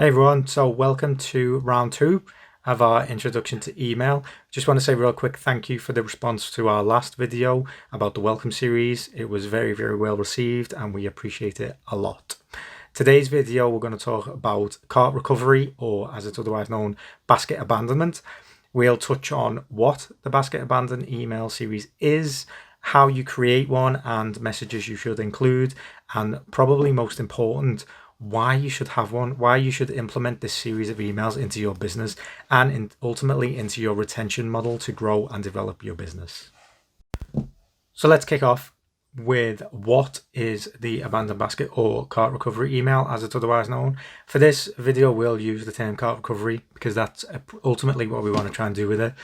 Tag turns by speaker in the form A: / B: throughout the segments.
A: Hey everyone, so welcome to round 2 of our introduction to email. Just want to say real quick thank you for the response to our last video about the welcome series. It was very well received and we appreciate it a lot. Today's video we're going to talk about cart recovery, or as it's otherwise known, basket abandonment. We'll touch on what the basket abandon email series is, how you create one and messages you should include, and probably most important, why you should have one, why you should implement this series of emails into your business and ultimately into your retention model to grow and develop your business. So let's kick off with what is the abandoned basket or cart recovery email as it's otherwise known. For this video we'll use the term cart recovery because that's ultimately what we want to try and do with it.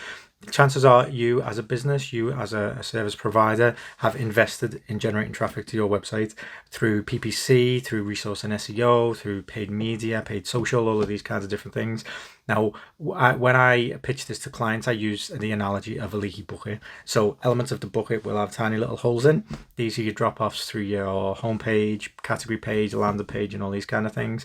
A: Chances are you as a business, you as a service provider have invested in generating traffic to your website through PPC, through resource and SEO, through paid media, paid social, all of these kinds of different things. Now, when I pitch this to clients, I use the analogy of a leaky bucket. So elements of the bucket will have tiny little holes in. These are your drop-offs through your homepage, category page, landing page, and all these kind of things.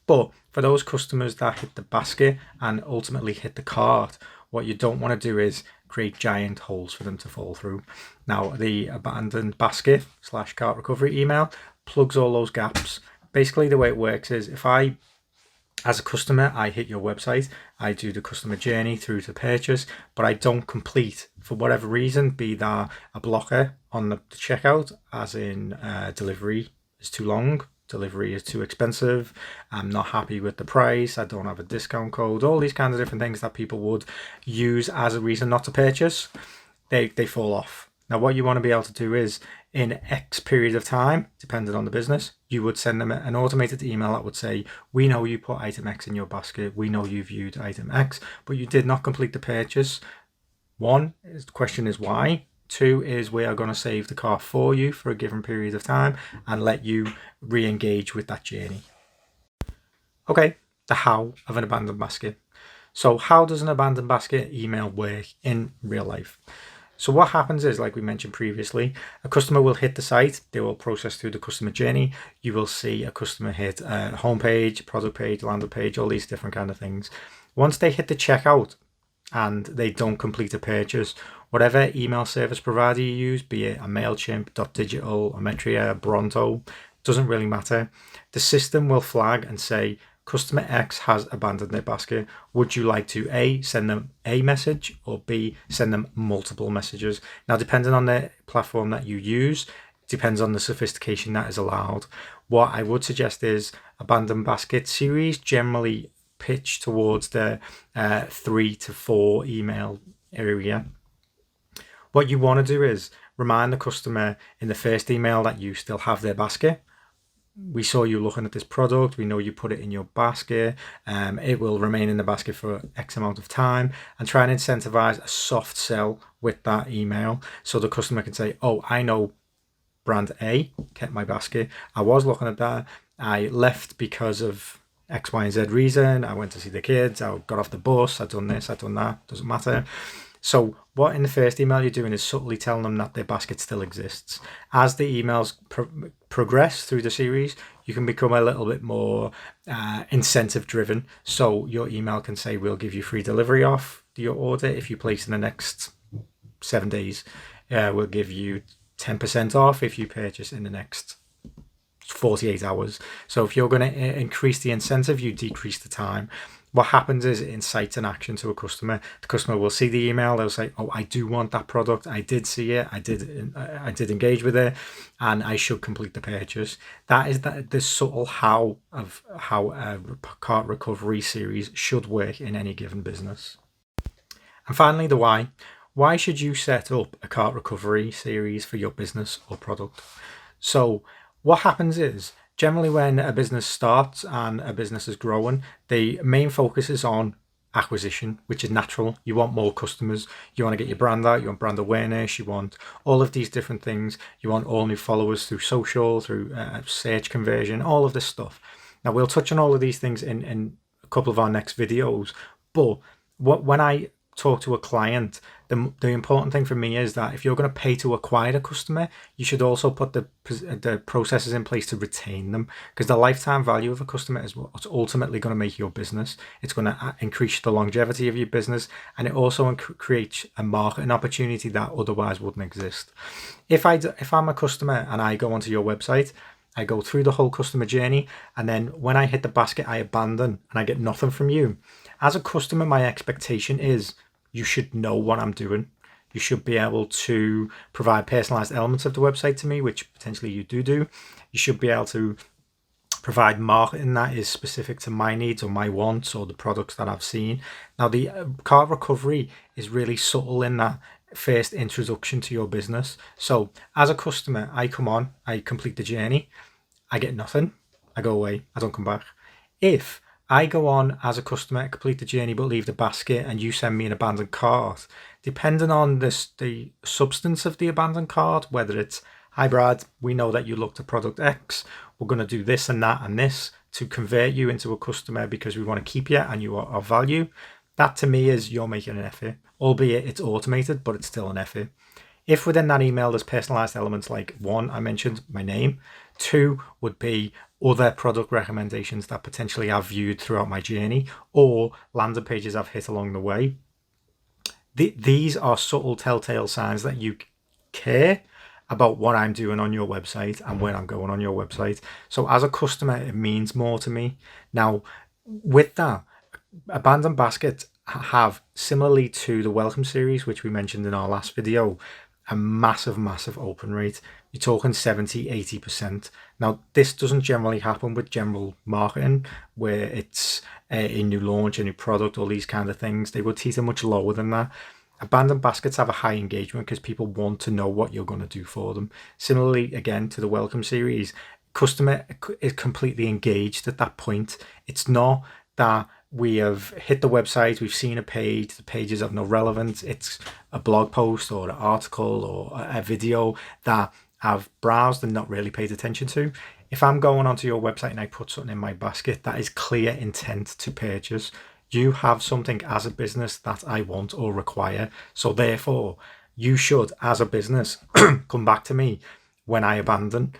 A: But for those customers that hit the basket and ultimately hit the cart, what you don't want to do is create giant holes for them to fall through. Now, the abandoned basket / cart recovery email plugs all those gaps. Basically, the way it works is if I, as a customer, I hit your website, I do the customer journey through to purchase, but I don't complete for whatever reason, be that a blocker on the checkout, as in delivery is too long, delivery is too expensive, I'm not happy with the price, I don't have a discount code, all these kinds of different things that people would use as a reason not to purchase, they fall off. Now what you want to be able to do is in X period of time, depending on the business, you would send them an automated email that would say, we know you put item X in your basket, we know you viewed item X, but you did not complete the purchase. One, the question is why? Two is we are going to save the cart for you for a given period of time and let you re-engage with that journey. Okay, the how of an abandoned basket. So how does an abandoned basket email work in real life? So what happens is, like we mentioned previously, a customer will hit the site, they will process through the customer journey. You will see a customer hit a homepage, product page, landing page, all these different kind of things. Once they hit the checkout and they don't complete a purchase, whatever email service provider you use, be it a MailChimp, Dotdigital, Ometria, Bronto, doesn't really matter. The system will flag and say, customer X has abandoned their basket. Would you like to A, send them a message, or B, send them multiple messages? Now, depending on the platform that you use, depends on the sophistication that is allowed. What I would suggest is abandoned basket series generally pitch towards the 3 to 4 email area. What you want to do is remind the customer in the first email that you still have their basket. We saw you looking at this product, we know you put it in your basket, it will remain in the basket for X amount of time, and try and incentivize a soft sell with that email so the customer can say, oh, I know brand A kept my basket, I was looking at that, I left because of X, Y, and Z reason, I went to see the kids, I got off the bus, I've done this, I've done that, doesn't matter. So what in the first email you're doing is subtly telling them that their basket still exists. As the emails progress through the series, you can become a little bit more incentive driven. So your email can say, we'll give you free delivery off your order if you place in the next 7 days. We'll give you 10% off if you purchase in the next 48 hours. So if you're going to increase the incentive, you decrease the time. What happens is it incites an action to a customer. The customer will see the email, they'll say, oh, I do want that product, I did see it, I did engage with it, and I should complete the purchase. That is the subtle how of how a cart recovery series should work in any given business. And finally, the why. Why should you set up a cart recovery series for your business or product? So what happens is, generally when a business starts and a business is growing, the main focus is on acquisition, which is natural. You want more customers, you want to get your brand out, you want brand awareness, you want all of these different things, you want all new followers through social, through search conversion, all of this stuff. Now we'll touch on all of these things in a couple of our next videos, but when I talk to a client, the important thing for me is that if you're going to pay to acquire a customer, you should also put the processes in place to retain them, because the lifetime value of a customer is what's ultimately going to make your business. It's going to increase the longevity of your business, and it also creates a marketing opportunity that otherwise wouldn't exist. If I'm a customer and I go onto your website, I go through the whole customer journey, and then when I hit the basket, I abandon and I get nothing from you. As a customer, my expectation is you should know what I'm doing. You should be able to provide personalized elements of the website to me, which potentially you do. You should be able to provide marketing that is specific to my needs or my wants or the products that I've seen. Now, the cart recovery is really subtle in that first introduction to your business. So as a customer, I come on, I complete the journey, I get nothing, I go away, I don't come back. If I go on as a customer, complete the journey, but leave the basket, and you send me an abandoned cart, depending on the substance of the abandoned cart, whether it's, hi Brad, we know that you looked at product X, we're going to do this and that and this to convert you into a customer because we want to keep you and you are of value. That to me is you're making an effort, albeit it's automated, but it's still an effort. If within that email there's personalized elements like, one, I mentioned my name, two would be other product recommendations that potentially I've viewed throughout my journey, or landing pages I've hit along the way. These are subtle telltale signs that you care about what I'm doing on your website and when I'm going on your website. So as a customer, it means more to me. Now, with that, abandoned baskets have, similarly to the welcome series, which we mentioned in our last video, a massive open rate. You're talking 70-80%. Now, this doesn't generally happen with general marketing, where it's a new launch, a new product, all these kind of things. They would teeter much lower than that. Abandoned baskets have a high engagement because people want to know what you're going to do for them. Similarly, again, to the welcome series, customer is completely engaged at that point. It's not that we have hit the website, we've seen a page, the pages have no relevance. It's a blog post or an article or a video that I've browsed and not really paid attention to. If I'm going onto your website and I put something in my basket, that is clear intent to purchase. You have something as a business that I want or require. So therefore, you should, as a business, come back to me when I abandon.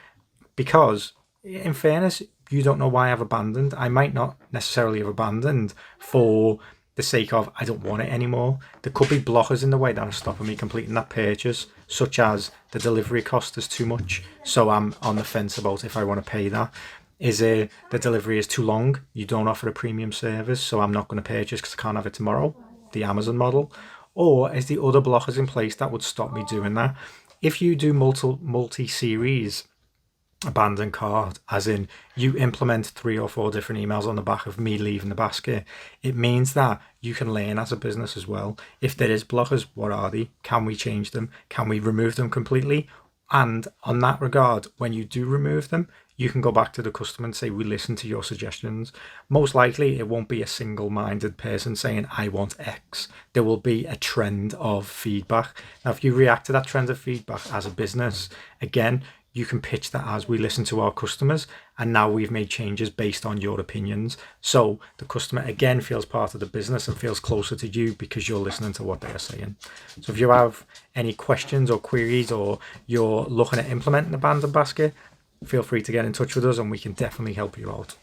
A: Because in fairness, you don't know why I've abandoned. I might not necessarily have abandoned for the sake of I don't want it anymore. There could be blockers in the way that are stopping me completing that purchase, such as the delivery cost is too much. So I'm on the fence about if I want to pay that. Is it the delivery is too long? You don't offer a premium service, so I'm not going to purchase because I can't have it tomorrow, the Amazon model. Or is the other blockers in place that would stop me doing that? If you do multi-series abandoned cart, as in you implement 3 or 4 different emails on the back of me leaving the basket, it means that you can learn as a business as well. If there is blockers, what are they? Can we change them? Can we remove them completely? And on that regard, when you do remove them, you can go back to the customer and say, we listen to your suggestions. Most likely, it won't be a single-minded person saying, I want X. There will be a trend of feedback. Now, if you react to that trend of feedback as a business, again, you can pitch that as we listen to our customers, and now we've made changes based on your opinions. So the customer, again, feels part of the business and feels closer to you because you're listening to what they're saying. So if you have any questions or queries, or you're looking at implementing the abandoned basket, feel free to get in touch with us and we can definitely help you out.